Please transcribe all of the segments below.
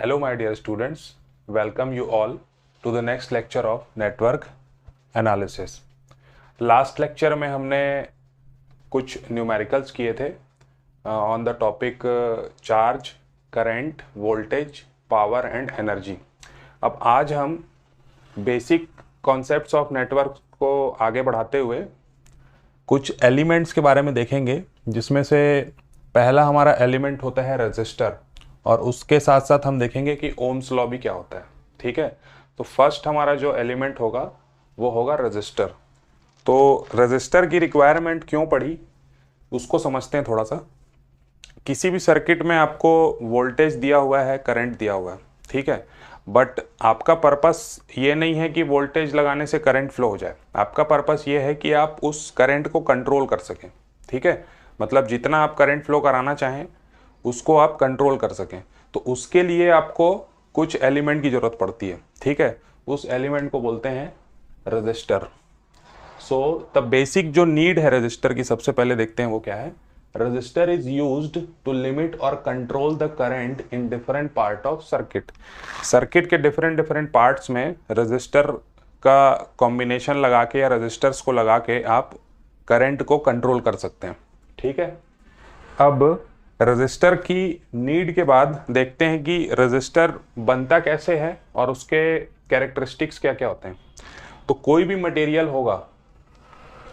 Hello, my dear students. Welcome you all to the next lecture of network analysis. Last lecture में हमने कुछ numericals किए थे on the topic charge, current, voltage, power and energy. अब आज हम basic concepts of network को आगे बढ़ाते हुए कुछ एलिमेंट्स के बारे में देखेंगे, जिसमें से पहला हमारा एलिमेंट होता है रेजिस्टर, और उसके साथ साथ हम देखेंगे कि ओम्स लॉ भी क्या होता है. ठीक है, तो फर्स्ट हमारा जो एलिमेंट होगा वो होगा रेजिस्टर. तो रेजिस्टर की रिक्वायरमेंट क्यों पड़ी उसको समझते हैं थोड़ा सा. किसी भी सर्किट में आपको वोल्टेज दिया हुआ है, करंट दिया हुआ है, ठीक है, बट आपका पर्पस ये नहीं है कि वोल्टेज लगाने से करंट फ्लो हो जाए. आपका पर्पस ये है कि आप उस करंट को कंट्रोल कर सकें. ठीक है, मतलब जितना आप करंट फ्लो कराना चाहें उसको आप कंट्रोल कर सकें. तो उसके लिए आपको कुछ एलिमेंट की ज़रूरत पड़ती है. ठीक है, उस एलिमेंट को बोलते हैं रजिस्टर. सो द बेसिक जो नीड है रजिस्टर की, सबसे पहले देखते हैं वो क्या है. Resistor is used to limit और control the current in different part of circuit. Circuit के डिफरेंट डिफरेंट पार्ट्स में रजिस्टर का कॉम्बिनेशन लगा के या रजिस्टर्स को लगा के आप करंट को कंट्रोल कर सकते हैं. ठीक है, अब रजिस्टर की नीड के बाद देखते हैं कि रजिस्टर बनता कैसे है और उसके कैरेक्टरिस्टिक्स क्या क्या होते हैं. तो कोई भी मटेरियल होगा,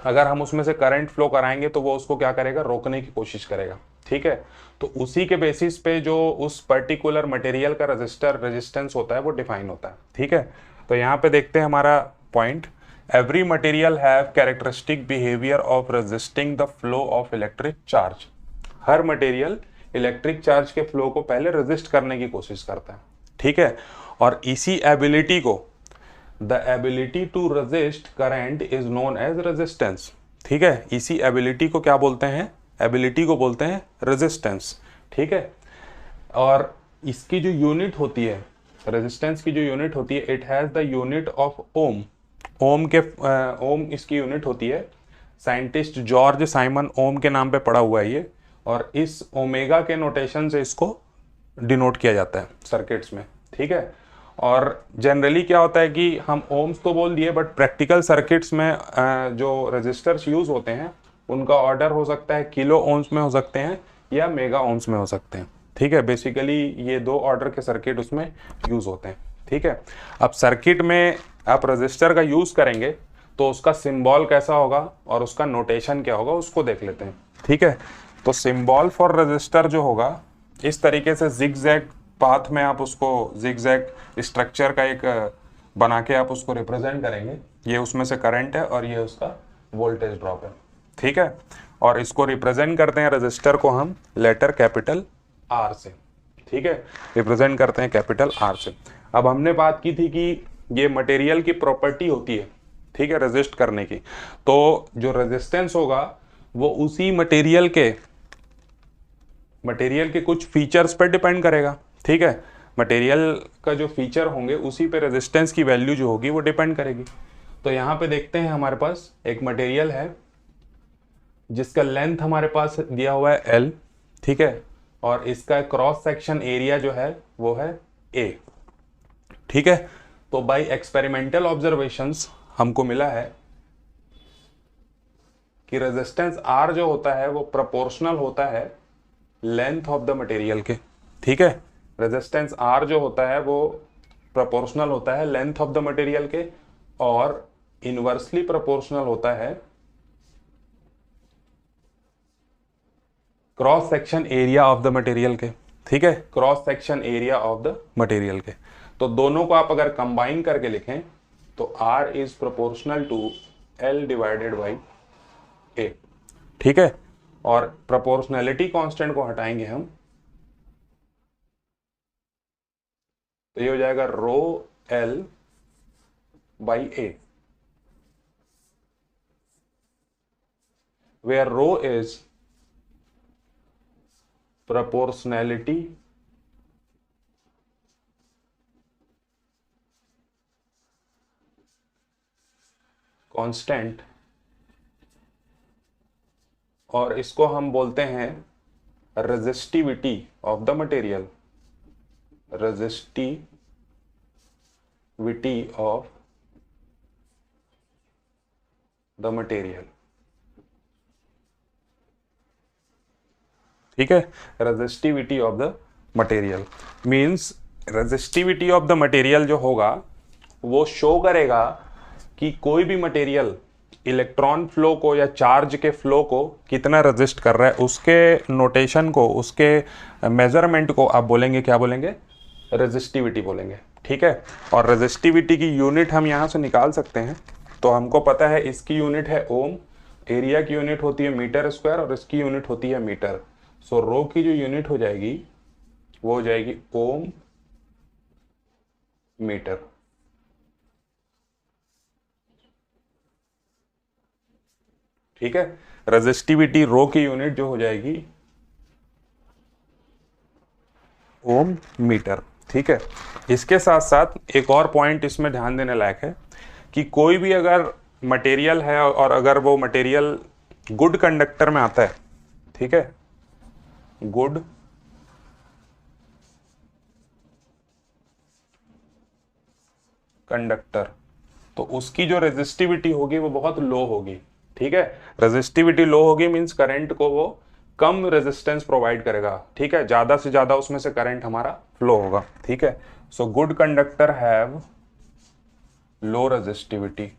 अगर हम उसमें से करंट फ्लो कराएंगे तो वो उसको क्या करेगा, रोकने की कोशिश करेगा. ठीक है, तो उसी के बेसिस पे जो उस पर्टिकुलर मटेरियल का रेजिस्टेंस होता है वो डिफाइन होता है. ठीक है, तो यहाँ पे देखते हैं हमारा point. Every material have characteristic behaviour of resisting the flow of electric charge. Her material electric charge के फ्लो को पहले रेजिस्ट करने की कोशिश करता है. ठीक है, और इसी एबिलिटी को, the ability to resist current is known as resistance. ठीक है, इसी एबिलिटी को क्या बोलते हैं, एबिलिटी को बोलते हैं रेजिस्टेंस. ठीक है, और इसकी जो यूनिट होती है, रेजिस्टेंस की जो यूनिट होती है, it has the unit of ohm. Ohm इसकी यूनिट होती है. साइंटिस्ट जॉर्ज साइमन ओम के नाम पे पड़ा हुआ है ये, और इस ओमेगा के नोटेशन से इसको डिनोट किया जाता है सर्किट्स में. ठीक है, और जनरली क्या होता है कि हम ओम्स तो बोल दिए, बट प्रैक्टिकल सर्किट्स में जो रेजिस्टर्स यूज होते हैं उनका ऑर्डर हो सकता है किलो ओम्स में हो सकते हैं या मेगा ओम्स में हो सकते हैं. ठीक है, बेसिकली ये दो ऑर्डर के सर्किट उसमें यूज होते हैं. ठीक है, अब सर्किट में आप रजिस्टर का यूज करेंगे तो उसका सिंबल कैसा होगा और उसका नोटेशन क्या होगा उसको देख लेते हैं. ठीक है, तो सिंबल फॉर रजिस्टर जो होगा इस तरीके से जिगजैग पाथ में आप उसको जिगजैग स्ट्रक्चर का एक बना के आप उसको रिप्रेजेंट करेंगे. ये उसमें से करंट है और ये उसका वोल्टेज ड्रॉप है. ठीक है, और इसको रिप्रेजेंट करते हैं रजिस्टर को हम लेटर कैपिटल आर से. ठीक है, रिप्रेजेंट करते हैं कैपिटल आर से. अब हमने बात की थी कि ये मटेरियल की प्रॉपर्टी होती है, ठीक है, रेजिस्ट करने की. तो जो रेजिस्टेंस होगा वो उसी मटेरियल के कुछ फीचर्स पर डिपेंड करेगा. ठीक है, मटेरियल का जो फीचर होंगे उसी पे रेजिस्टेंस की वैल्यू जो होगी वो डिपेंड करेगी. तो यहाँ पे देखते हैं हमारे पास एक मटेरियल है जिसका लेंथ हमारे पास दिया हुआ है L. ठीक है, और इसका क्रॉस सेक्शन एरिया जो है वो है A. ठीक है, तो बाय एक्सपेरिमेंटल ऑब्जर्वेशंस हमको मिला है कि रेजिस्टेंस R जो होता है वो प्रोपोर्शनल होता है लेंथ ऑफ द मटेरियल के. ठीक है, रेजिस्टेंस R जो होता है वो प्रोपोर्शनल होता है लेंथ ऑफ द मटेरियल के, और इनवर्सली प्रोपोर्शनल होता है cross section area of the material के. ठीक है, cross section area of the material के. तो दोनों को आप अगर कंबाइन करके लिखें तो R इज proportional to L divided by A. ठीक है, और प्रोपोर्शनैलिटी कांस्टेंट को हटाएंगे हम तो ये हो जाएगा rho L by A, where rho is proportionality constant, और इसको हम बोलते हैं resistivity of the material. resistivity of the material। ठीक है, resistivity of the material means resistivity of the material जो होगा वो शो करेगा कि कोई भी मटेरियल इलेक्ट्रॉन फ्लो को या चार्ज के फ्लो को कितना रेजिस्ट कर रहा है, उसके नोटेशन को, उसके मेजरमेंट को आप बोलेंगे, क्या बोलेंगे, रेजिस्टिविटी बोलेंगे। ठीक है, और रेजिस्टिविटी की यूनिट हम यहाँ से निकाल सकते हैं। तो हमको पता है इसकी यूनिट है ओम, एरिया की यूनिट होती है मीटर स्क्वायर और इसकी यूनिट होती है मीटर। सो रो की जो यूनिट हो जाएगी वो हो जाएगी ओम मीटर। ठीक है, रेजिस्टिविटी रो की यूनिट जो हो जाएगी ओम मीटर। ठीक है, इसके साथ साथ एक और पॉइंट इसमें ध्यान देने लायक है कि कोई भी अगर मटेरियल है और अगर वो मटेरियल गुड कंडक्टर में आता है, ठीक है, गुड कंडक्टर, तो उसकी जो रेजिस्टिविटी होगी वो बहुत लो होगी। ठीक है, रेजिस्टिविटी लो होगी मींस करंट को वो कम रेजिस्टेंस प्रोवाइड करेगा। ठीक है, ज्यादा से ज्यादा उसमें से करंट हमारा फ्लो होगा। ठीक है, so good conductor have low resistivity.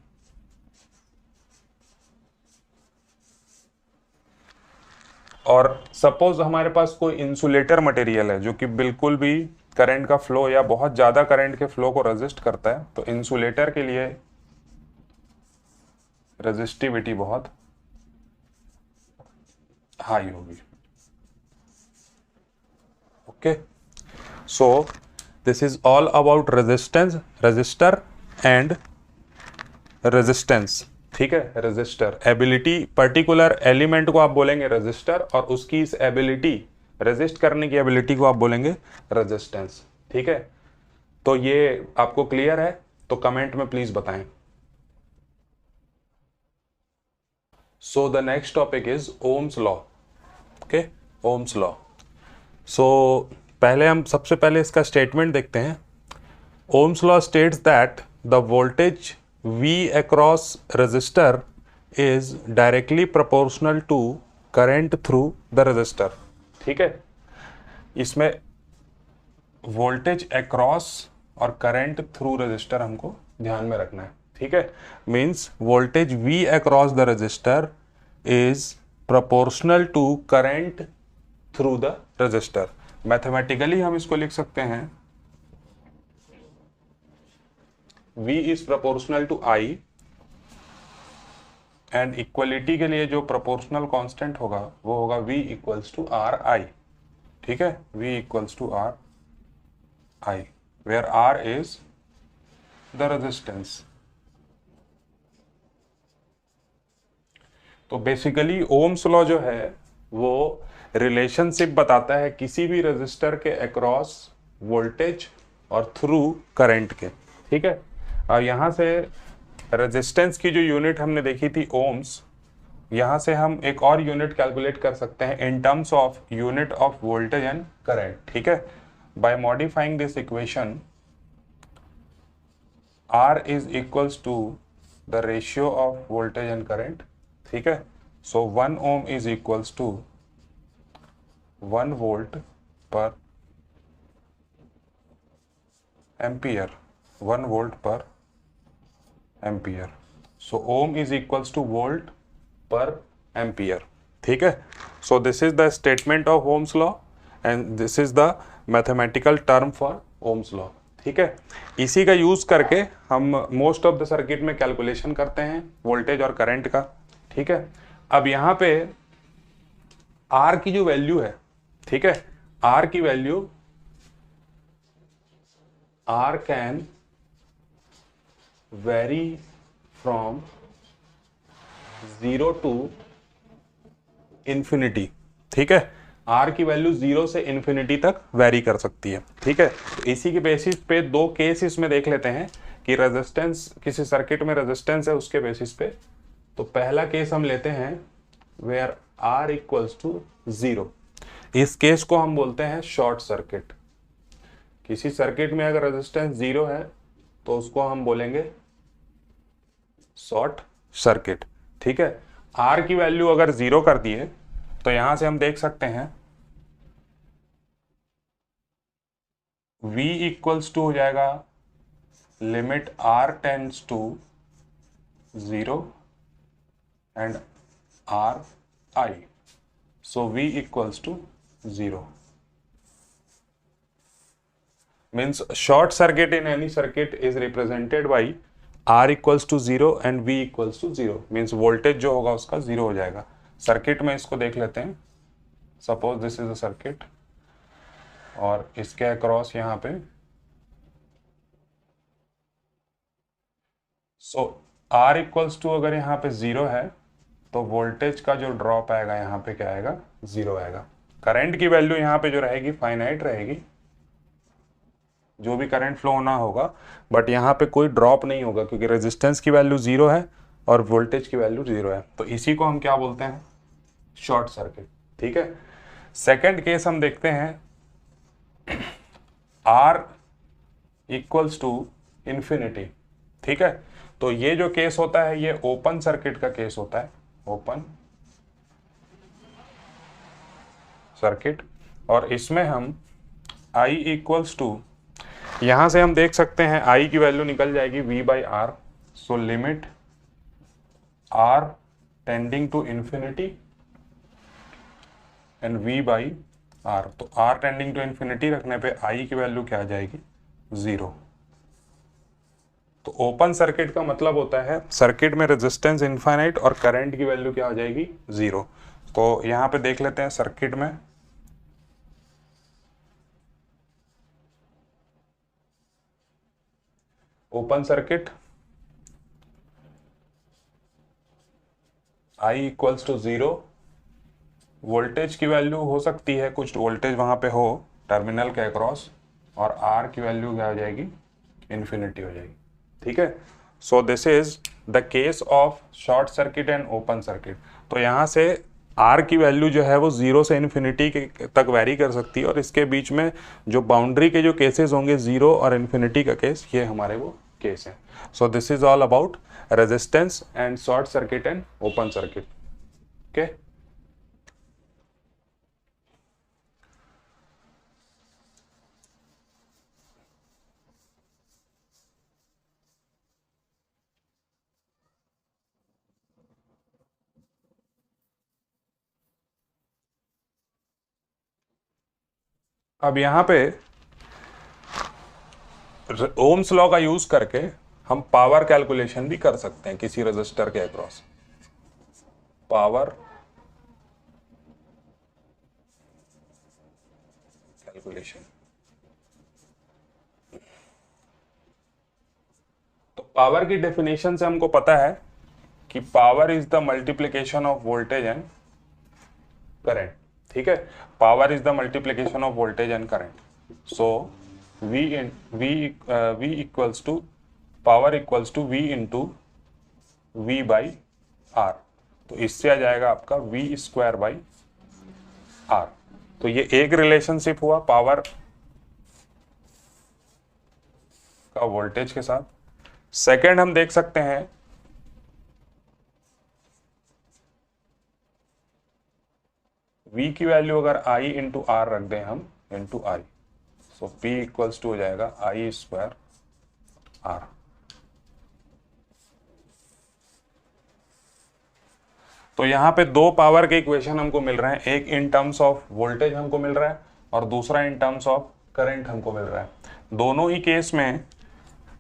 और सपोज हमारे पास कोई इंसुलेटर मटेरियल है जो कि बिल्कुल भी करंट का फ्लो या बहुत ज्यादा करंट के फ्लो को रेजिस्ट करता है, तो इंसुलेटर के लिए रेजिस्टिविटी बहुत हाई होगी। Okay, so this is all about resistance, resistor and resistance. ठीक है, रेजिस्टर एबिलिटी, पर्टिकुलर एलिमेंट को आप बोलेंगे रेजिस्टर और उसकी इस एबिलिटी, रेजिस्ट करने की एबिलिटी को आप बोलेंगे रेजिस्टेंस। ठीक है, तो ये आपको क्लियर है तो कमेंट में प्लीज बताएं। So the next topic is Ohm's law. Okay, Ohm's law. So पहले हम सबसे पहले इसका स्टेटमेंट देखते हैं। Ohm's law states that the voltage V across resistor is directly proportional to current through the resistor। ठीक है, इसमें वोल्टेज अक्रॉस और करंट थ्रू रजिस्टर हमको ध्यान में रखना है। ठीक है, means voltage V across the resistor is proportional to current through the resistor। Mathematically हम इसको लिख सकते हैं V is proportional to I, and equality के लिए जो प्रोपोर्शनल कांस्टेंट होगा वो होगा V equals to R I. ठीक है, V equals to R I, where R is the resistance. तो बेसिकली ओम्स लॉ जो है वो रिलेशनशिप बताता है किसी भी रेजिस्टर के अक्रॉस वोल्टेज और थ्रू करंट के। ठीक है, और यहाँ से रेजिस्टेंस की जो यूनिट हमने देखी थी ओम्स, यहाँ से हम एक और यूनिट कैलकुलेट कर सकते हैं in terms of unit of voltage and current. ठीक है, by modifying this equation R is equals to the ratio of voltage and current. ठीक है, so 1 ohm is equals to 1 volt per ampere, 1 volt per ampere. So ohm is equals to volt per ampere. ठीक है, so this is the statement of Ohm's law and this is the mathematical term for ohms law. ठीक है, इसी का use करके हम most of the circuit में calculation करते हैं वोल्टेज और करंट का। ठीक है, अब यहाँ पे आर की जो वैल्यू है, ठीक है, आर की value, R can vary from 0 to infinity। ठीक है, R की वैल्यू 0 से इन्फिनिटी तक वेरी कर सकती है। ठीक है, तो इसी के बेसिस पे दो केस इसमें देख लेते हैं कि रेजिस्टेंस, किसी सर्किट में रेजिस्टेंस है उसके बेसिस पे। तो पहला केस हम लेते हैं वेयर R इक्वल्स टू 0। इस केस को हम बोलते हैं शॉर्ट सर्किट। किसी सर्किट में अगर रेजिस्टेंस 0 है तो उसको हम बोलेंगे शॉर्ट सर्किट। ठीक है, आर की वैल्यू अगर 0 कर दिए तो यहां से हम देख सकते हैं V इक्वल्स टू हो जाएगा limit R tends to 0 and R I, so V equals to 0 means short circuit in any circuit is represented by R equals to 0 and V equals to 0 means voltage जो होगा उसका 0 हो जाएगा। Circuit में इसको देख लेते हैं, suppose this is a circuit और इसके अक्रॉस यहाँ पे सो R इक्वल्स टू अगर यहाँ पे 0 है तो वोल्टेज का जो ड्रॉप आएगा यहाँ पे क्या आएगा, 0 आएगा। करंट की वैल्यू यहाँ पे जो रहेगी फाइनाइट रहेगी, जो भी करंट फ्लो होना होगा, बट यहाँ पे कोई ड्रॉप नहीं होगा क्योंकि रेजिस्टेंस की वैल्यू 0 है और वोल्टेज की वैल्यू 0 है। तो इसी को हम क्या बोलते हैं, शॉर्ट सर्किट। ठीक है, सेकंड केस हम देखते हैं R इक्वल्स टू इंफिनिटी। ठीक है, तो ये जो केस होता है ये ओपन सर्किट का केस होता है, ओपन सर्किट। और इसमें हम I इक्वल्स टू, यहां से हम देख सकते हैं I की वैल्यू निकल जाएगी V by R, so limit R tending to infinity and V by R. तो R टेंडिंग टू इंफिनिटी रखने पे I की वैल्यू क्या आ जाएगी, 0। तो ओपन सर्किट का मतलब होता है सर्किट में रेजिस्टेंस इनफाइनाइट और करंट की वैल्यू क्या हो जाएगी, 0। तो यहां पे देख लेते हैं सर्किट में open circuit I equals to 0, voltage की वैल्यू हो सकती है कुछ वोल्टेज वहां पे हो टर्मिनल के अक्रॉस, और R की वैल्यू क्या हो जाएगी, इन्फिनिटी हो जाएगी। ठीक है, so this is the case of short circuit and open circuit. तो यहाँ से R की वैल्यू जो है वो 0 से इन्फिनिटी तक वेरी कर सकती है, और इसके बीच में जो बाउंड्री के जो केसेस होंगे 0 और इन्फिनिटी का केस, ये हमारे वो केस हैं। सो this is all about resistance and short circuit and open circuit. Okay, अब यहाँ पे ओम्स लॉ का यूज करके हम पावर कैलकुलेशन भी कर सकते हैं किसी रजिस्टर के अक्रॉस। पावर कैलकुलेशन, तो पावर की डेफिनेशन से हमको पता है कि power is the multiplication of voltage and current. ठीक है, power is the multiplication of voltage and current. So V equals to power equals to V into V by R. तो इससे आ जाएगा आपका V स्क्वायर बाई आर। तो ये एक relationship हुआ पावर का वोल्टेज के साथ। सेकेंड हम देख सकते हैं V की वैल्यू अगर I इंटू आर रख दें हम into I, so P equals to हो जाएगा I स्क्वायर आर। तो यहाँ पे दो पावर के इक्वेशन हमको मिल रहे हैं, एक इन टर्म्स ऑफ वोल्टेज हमको मिल रहा है और दूसरा इन टर्म्स ऑफ करंट हमको मिल रहा है। दोनों ही केस में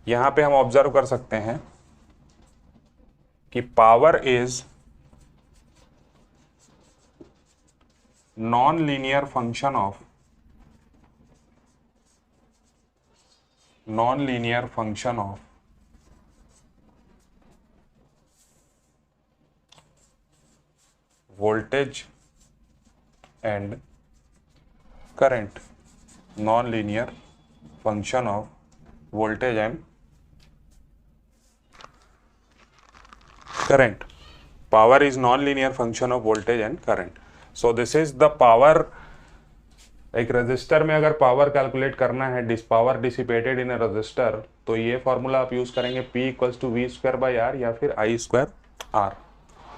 यहाँ पे हम ऑब्जर्व कर सकते हैं कि power is non linear function of voltage and current, non-linear function of voltage and current. Power is non-linear function of voltage and current. So this is the power एक रजिस्टर में अगर पावर कैलकुलेट करना है, power dissipated in a resistor, तो ये formula आप use करेंगे P equals to V²/R या फिर I²R।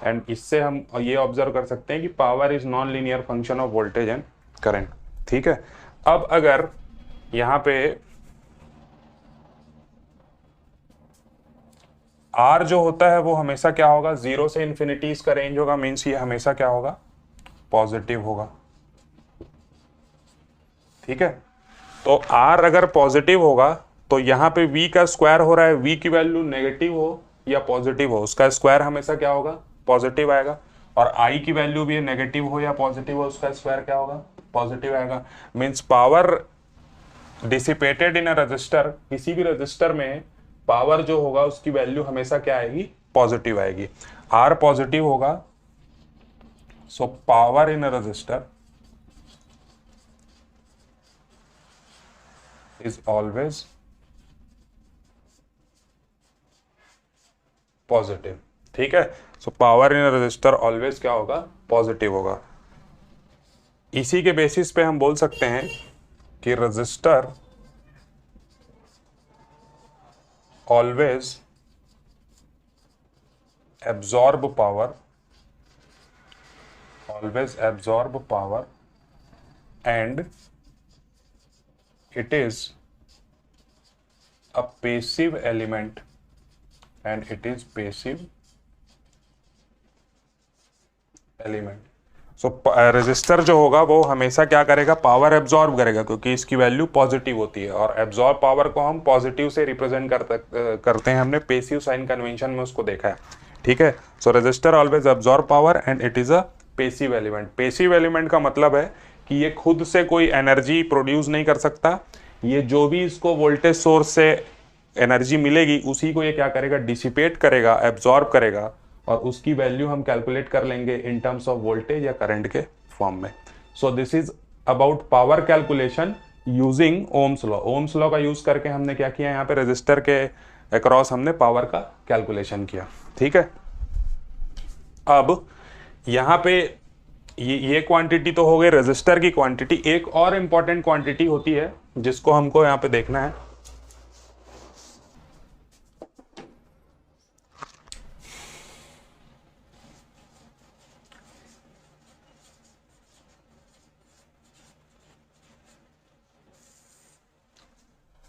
एंड इससे हम ये ऑब्जर्व कर सकते हैं कि power is non linear function of voltage and current. ठीक है, अब अगर यहाँ पे R जो होता है वो हमेशा क्या होगा, 0 से इन्फिनिटी इसका रेंज होगा, मीन्स ये हमेशा क्या होगा, पॉजिटिव होगा। ठीक है, तो R अगर पॉजिटिव होगा तो यहाँ पे V का स्क्वायर हो रहा है, V की वैल्यू नेगेटिव हो या पॉजिटिव हो, उसका स्क्वायर हमेशा क्या होगा, पॉजिटिव आएगा। और I की वैल्यू भी नेगेटिव हो या पॉजिटिव हो, उसका स्क्वायर क्या होगा, पॉजिटिव आएगा। Means power dissipated in a resistor, किसी भी रजिस्टर में पावर जो होगा उसकी वैल्यू हमेशा क्या आएगी, पॉजिटिव आएगी। R पॉजिटिव होगा, so power in a resistor is always positive। ठीक है, so power in register always क्या होगा, पॉजिटिव होगा। इसी के बेसिस पे हम बोल सकते हैं कि register always absorb power and it is a passive element and it is passive element। So resistor जो होगा वो हमेशा क्या करेगा, पावर एब्जॉर्ब करेगा, क्योंकि इसकी वैल्यू पॉजिटिव होती है। और एब्जॉर्ब पावर को हम पॉजिटिव से रिप्रेजेंट करते हैं, हमने पेसिव साइन कन्वेंशन में उसको देखा है। ठीक है, so resistor always absorb power and it is a passive element. Passive element का मतलब है कि ये खुद से कोई एनर्जी प्रोड्यूस नहीं कर सकता, ये जो भी इसको वोल्टेज सोर्स से एनर्जी मिलेगी उसी को ये क्या करेगा, डिसिपेट करेगा, एब्जॉर्ब करेगा, और उसकी वैल्यू हम कैलकुलेट कर लेंगे इन टर्म्स ऑफ वोल्टेज या करंट के फॉर्म में। सो this is about power calculation using Ohm's law. Ohm's law का यूज करके हमने क्या किया, यहाँ पे रेजिस्टर के अक्रॉस हमने पावर का कैलकुलेशन किया। ठीक है, अब यहाँ पे ये क्वांटिटी तो हो गई रेजिस्टर की क्वांटिटी। एक और इंपॉर्टेंट क्वांटिटी होती है जिसको हमको यहाँ पे देखना है,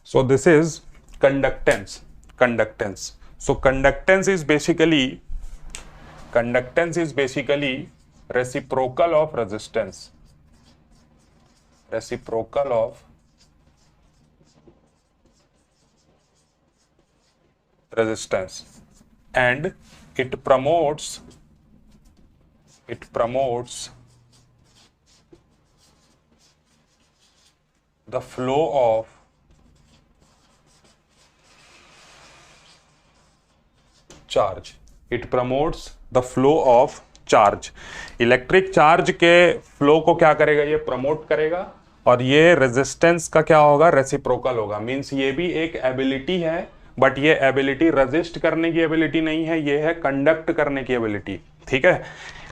so this is conductance। So conductance is basically reciprocal of resistance, and it promotes the flow of charge. It promotes the flow of charge. Electric charge के फ्लो को क्या करेगा, ये प्रमोट करेगा। और ये रेजिस्टेंस का क्या होगा, रेसिप्रोकल होगा। मींस ये भी एक एबिलिटी है, बट ये एबिलिटी रेजिस्ट करने की एबिलिटी नहीं है, ये है कंडक्ट करने की एबिलिटी। ठीक है,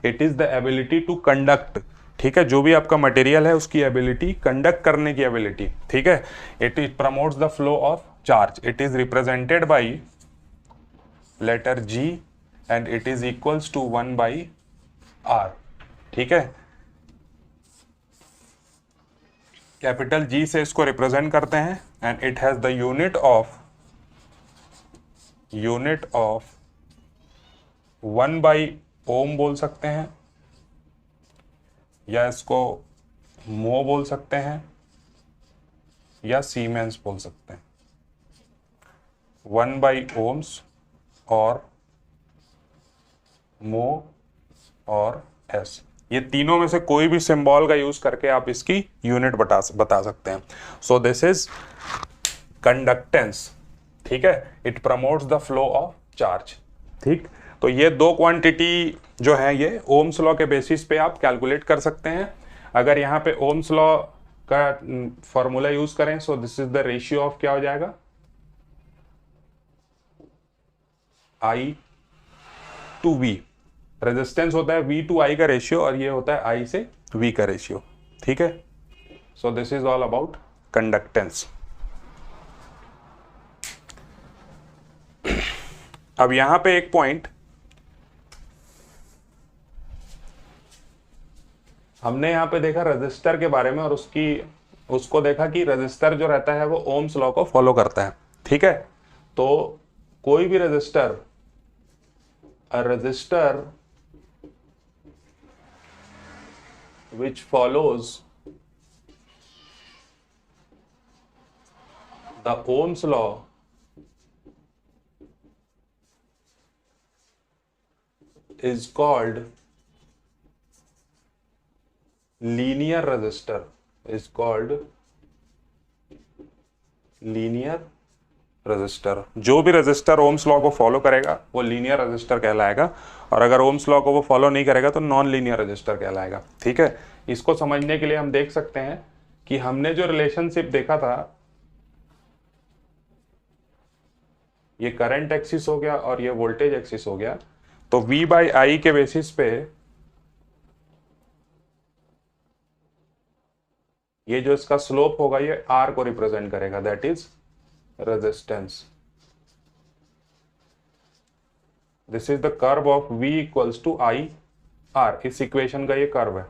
it is the ability to conduct. ठीक है, जो भी आपका मटेरियल है उसकी एबिलिटी, कंडक्ट करने की एबिलिटी। ठीक है, it promotes the flow of charge. It is represented by letter G and it is equals to 1/R। ठीक है, कैपिटल G से इसको रिप्रेजेंट करते हैं and it has the unit of 1/ओम बोल सकते हैं, या इसको मो बोल सकते हैं, या सीमेंस बोल सकते हैं। 1/ओम्स और मो और एस, ये तीनों में से कोई भी सिंबल का यूज करके आप इसकी यूनिट बता सकते हैं। सो दिस इज कंडक्टेंस। ठीक है, it promotes the flow of charge. ठीक, तो ये दो क्वांटिटी जो है ये ओम्स लॉ के बेसिस पे आप कैलकुलेट कर सकते हैं। अगर यहाँ पे ओम्स लॉ का फॉर्मूला यूज करें, सो this is the ratio of क्या हो जाएगा, I to V। रेजिस्टेंस होता है V to I का रेशियो और ये होता है I से V का रेशियो। ठीक है, So this is all about conductance. अब यहां पे एक पॉइंट हमने यहां पे देखा रजिस्टर के बारे में, और उसको देखा कि रजिस्टर जो रहता है वो ओम्स लॉ को फॉलो करता है, ठीक है। तो कोई भी register, a resistor which follows the Ohm's law is called linear resistor, is called linear register. जो भी रजिस्टर ओम्स लॉ को फॉलो करेगा वो लीनियर रजिस्टर कहलाएगा, और अगर ओम्स लॉ को वो फॉलो नहीं करेगा तो नॉन लीनियर रजिस्टर कहलाएगा, ठीक है। इसको समझने के लिए हम देख सकते हैं कि हमने जो रिलेशनशिप देखा था, ये करंट एक्सिस हो गया और ये वोल्टेज एक्सिस हो गया। तो V बाई आई के बेसिस पे ये जो इसका स्लोप होगा ये R को रिप्रेजेंट करेगा, that is resistance. This is the curve of V equals to I R. इस इक्वेशन का ये कर्व है।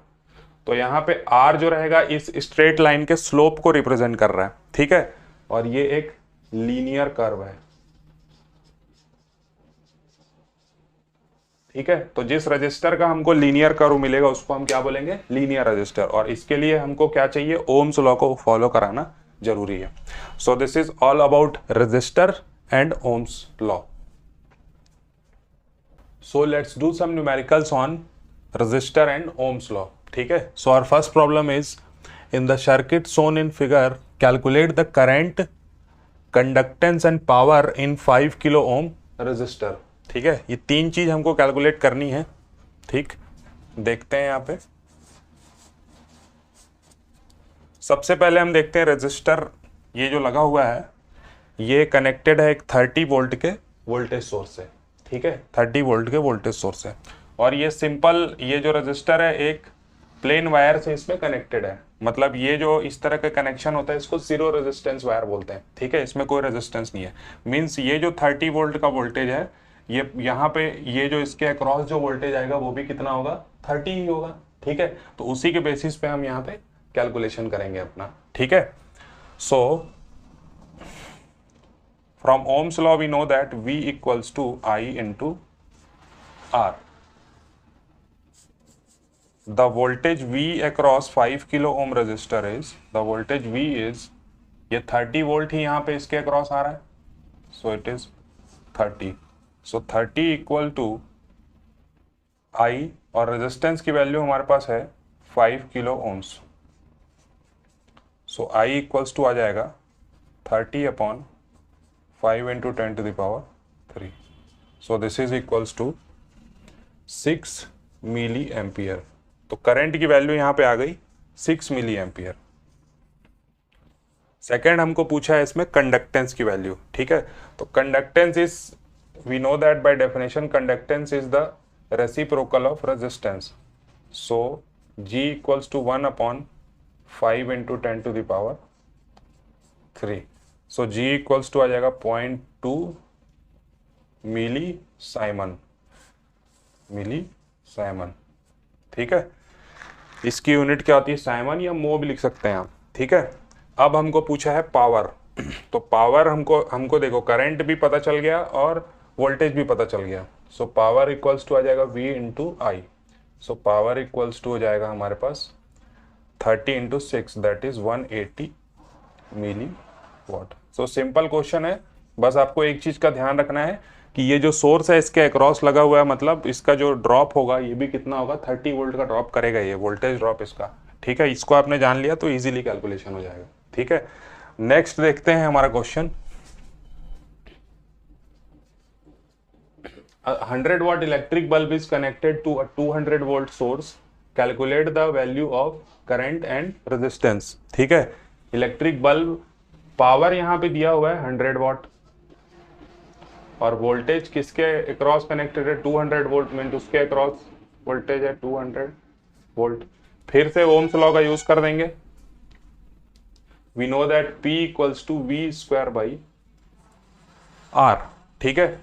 तो यहां पे R जो रहेगा इस स्ट्रेट लाइन के स्लोप को रिप्रेजेंट कर रहा है, ठीक है। और ये एक लीनियर कर्व है, ठीक है। तो जिस रजिस्टर का हमको लीनियर कर्व मिलेगा उसको हम क्या बोलेंगे, लीनियर रजिस्टर। और इसके लिए हमको क्या चाहिए, ओम्स लॉ को फॉलो कराना जरूरी है। So this is all about resistor and Ohm's law. So let's do some numericals on resistor and Ohm's law, ठीक है। So our first problem is in the circuit shown in figure calculate the current, conductance and power in 5 kilo ohm resistor, ठीक है। ये तीन चीज हमको calculate करनी है, ठीक। देखते हैं यहाँ पे सबसे पहले हम देखते हैं रजिस्टर, ये जो लगा हुआ है ये कनेक्टेड है एक 30 वोल्ट के वोल्टेज सोर्स से, ठीक है। 30 वोल्ट के वोल्टेज सोर्स से, और ये सिंपल, ये जो रजिस्टर है एक प्लेन वायर से इसमें कनेक्टेड है। मतलब ये जो इस तरह का कनेक्शन होता है इसको जीरो रेजिस्टेंस वायर बोलते हैं, ठीक है। इसमें कोई रेजिस्टेंस नहीं है। मीन्स ये जो 30 वोल्ट का वोल्टेज है, ये यहाँ पे ये जो इसके अक्रॉस जो वोल्टेज आएगा वो भी कितना होगा, 30 ही होगा, ठीक है। तो उसी के बेसिस पे हम यहाँ पे कैलकुलेशन करेंगे अपना, ठीक है। So from Ohm's law we know that V equals to I into R। The voltage V across 5 kilo ohm resistor is, the voltage V is, ये 30 वोल्ट ही यहाँ पे इसके अक्रॉस आ रहा है, so it is 30। So 30 equal to I, और resistance की value हमारे पास है 5 kilo ohms. So I equals to आ जाएगा 30 upon 5 into 10 to the power 3। So this is equals to 6 milli ampere. तो करंट की वैल्यू यहाँ पे आ गई 6 मिली एम्पियर। सेकेंड हमको पूछा है इसमें कंडक्टेंस की वैल्यू, ठीक है। तो conductance is, we know that by definition conductance is the reciprocal of resistance. So G equals to 1 upon 5 into 10 to the power 3। So G equals to आ जाएगा 0.2 मिली साइमन, ठीक है। इसकी यूनिट क्या होती है, साइमन या मो भी लिख सकते हैं आप, ठीक है। अब हमको पूछा है पावर। तो पावर हमको देखो करंट भी पता चल गया और वोल्टेज भी पता चल गया। सो पावर इक्वल्स टू आ जाएगा V into I. So power equals to हो जाएगा हमारे पास 30 into 6, that is 180 milli watt. So simple question है, बस आपको एक चीज का ध्यान रखना है कि ये जो सोर्स है इसके अक्रॉस लगा हुआ है, मतलब इसका जो ड्रॉप होगा ये भी कितना होगा, 30 वोल्ट का ड्रॉप करेगा ये वोल्टेज ड्रॉप इसका, ठीक है। इसको आपने जान लिया तो इजीली कैलकुलेशन हो जाएगा, ठीक है। नेक्स्ट देखते हैं हमारा question. 100 watt electric bulb is connected to a 200 volt source. Calculate the value of current and resistance, ठीक है। इलेक्ट्रिक बल्ब, पावर यहाँ पे दिया हुआ है 100 वाट, और वोल्टेज किसके अक्रॉस कनेक्टेड है, 200 वोल्ट, मीन उसके अक्रॉस वोल्टेज है 200 वोल्ट। फिर से ओम्स लॉ का यूज कर देंगे, we know that P equals to V square by R, ठीक है।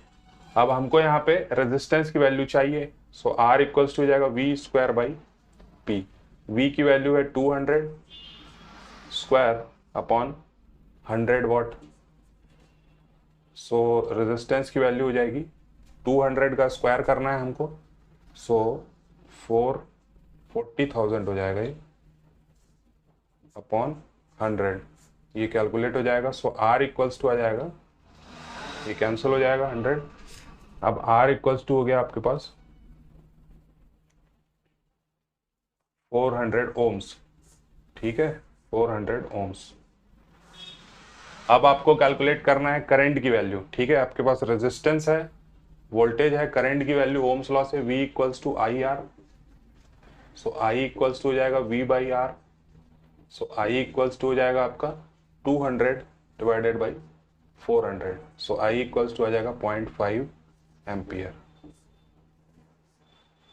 अब हमको यहाँ पे रेजिस्टेंस की वैल्यू चाहिए, सो R इक्वल्स टू हो जाएगा V square by P. V की वैल्यू है 200 square upon 100 watt, so resistance की वैल्यू हो जाएगी 200 का स्क्वायर करना है हमको, सो 40,000 हो जाएगा ये अपॉन 100, ये कैलकुलेट हो जाएगा। सो R इक्वल्स टू आ जाएगा, ये कैंसिल हो जाएगा 100। अब R इक्वल्स टू हो गया आपके पास 400 ओम्स, ठीक है, 400 ओम्स। अब आपको कैलकुलेट करना है करंट की वैल्यू, ठीक है। आपके पास रेजिस्टेंस है, वोल्टेज है, करंट की वैल्यू ओम्स लॉ से V equals to I R, so I equals to हो जाएगा V by R, so I equals to हो जाएगा आपका 200 divided by 400, so I equals to आ जाएगा 0.5 ampere,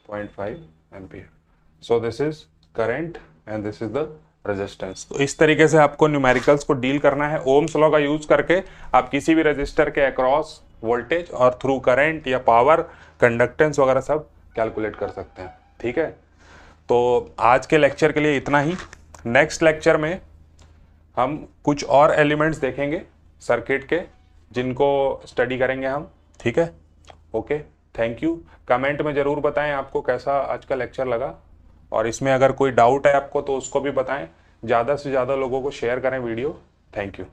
0.5 ampere. So this is current and this is the resistance. तो इस तरीके से आपको न्यूमेरिकल्स को डील करना है। ओम्स लॉ का यूज करके आप किसी भी रजिस्टर के अक्रॉस वोल्टेज और थ्रू करंट या पावर, कंडक्टेंस वगैरह सब कैलकुलेट कर सकते हैं, ठीक है। तो आज के लेक्चर के लिए इतना ही। नेक्स्ट लेक्चर में हम कुछ और एलिमेंट्स देखेंगे सर्किट के, जिनको स्टडी करेंगे हम, ठीक है। Okay, thank you. कमेंट में ज़रूर बताएं आपको कैसा आज का लेक्चर लगा, और इसमें अगर कोई डाउट है आपको तो उसको भी बताएं। ज़्यादा से ज़्यादा लोगों को शेयर करें वीडियो। Thank you.